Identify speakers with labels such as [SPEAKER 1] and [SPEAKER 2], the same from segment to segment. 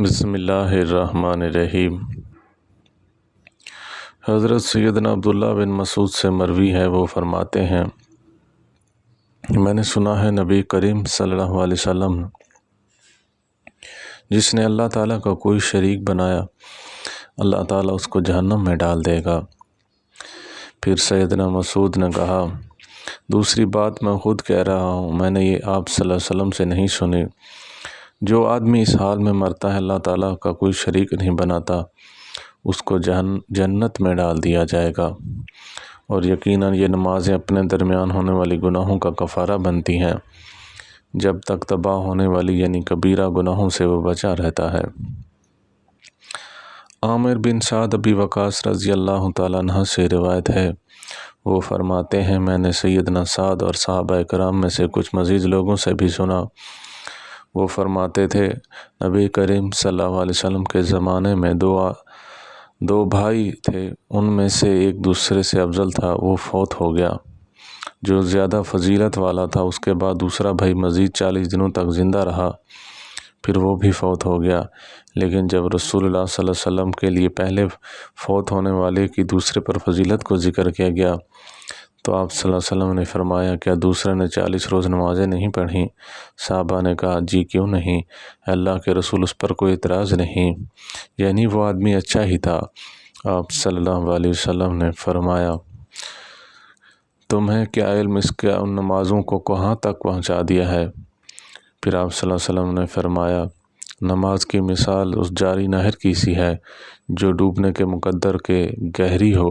[SPEAKER 1] بسم اللہ الرحمن الرحیم۔ حضرت سیدنا عبداللہ بن مسعود سے مروی ہے، وہ فرماتے ہیں میں نے سنا ہے نبی کریم صلی اللہ علیہ وسلم جس نے اللہ تعالیٰ کا کوئی شریک بنایا اللہ تعالیٰ اس کو جہنم میں ڈال دے گا۔ پھر سیدنا مسعود نے کہا دوسری بات میں خود کہہ رہا ہوں، میں نے یہ آپ صلی اللہ علیہ وسلم سے نہیں سنی۔ جو آدمی اس حال میں مرتا ہے اللہ تعالیٰ کا کوئی شریک نہیں بناتا اس کو جنت میں ڈال دیا جائے گا، اور یقیناً یہ نمازیں اپنے درمیان ہونے والی گناہوں کا کفارہ بنتی ہیں جب تک تباہ ہونے والی یعنی کبیرہ گناہوں سے وہ بچا رہتا ہے۔ عامر بن سعد ابی وقاص رضی اللہ تعالیٰ عنہ سے روایت ہے، وہ فرماتے ہیں میں نے سیدنا سعد اور صحابہ کرام میں سے کچھ مزید لوگوں سے بھی سنا، وہ فرماتے تھے نبی کریم صلی اللہ علیہ وسلم کے زمانے میں دو بھائی تھے، ان میں سے ایک دوسرے سے افضل تھا، وہ فوت ہو گیا۔ جو زیادہ فضیلت والا تھا اس کے بعد دوسرا بھائی مزید 40 دنوں تک زندہ رہا، پھر وہ بھی فوت ہو گیا۔ لیکن جب رسول اللہ صلی اللہ علیہ وسلم کے لیے پہلے فوت ہونے والے کی دوسرے پر فضیلت کو ذکر کیا گیا تو آپ صلی اللہ علیہ وسلم نے فرمایا کیا دوسرے نے 40 روز نمازیں نہیں پڑھیں؟ صحابہ نے کہا جی کیوں نہیں، اللہ کے رسول اس پر کوئی اعتراض نہیں، یعنی وہ آدمی اچھا ہی تھا۔ آپ صلی اللہ علیہ وسلم نے فرمایا تمہیں کیا علم اس کے ان نمازوں کو کہاں تک پہنچا دیا ہے؟ پھر آپ صلی اللہ علیہ وسلم نے فرمایا نماز کی مثال اس جاری نہر کی سی ہے جو ڈوبنے کے مقدر کے گہری ہو۔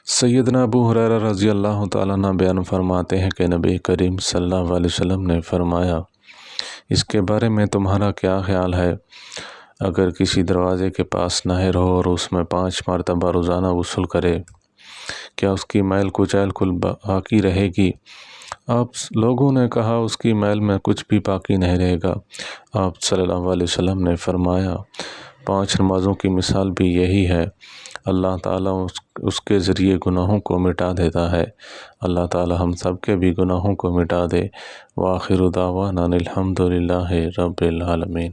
[SPEAKER 1] سیدنا ابو ہریرہ رضی اللہ تعالیٰ عنہ بیان فرماتے ہیں کہ نبی کریم صلی اللہ علیہ وسلم نے فرمایا اس کے بارے میں تمہارا کیا خیال ہے؟ اگر کسی دروازے کے پاس نہر ہو اور اس میں 5 مرتبہ روزانہ غسل کرے، کیا اس کی میل کچیل کل باقی رہے گی؟ لوگوں نے کہا اس کی میل میں کچھ بھی باقی نہیں رہے گا۔ آپ صلی اللہ علیہ وسلم نے فرمایا 5 نمازوں کی مثال بھی یہی ہے، اللہ تعالیٰ اس کے ذریعے گناہوں کو مٹا دیتا ہے۔ اللہ تعالیٰ ہم سب کے بھی گناہوں کو مٹا دے۔ وآخر دعوانا الحمد للہ رب العالمین۔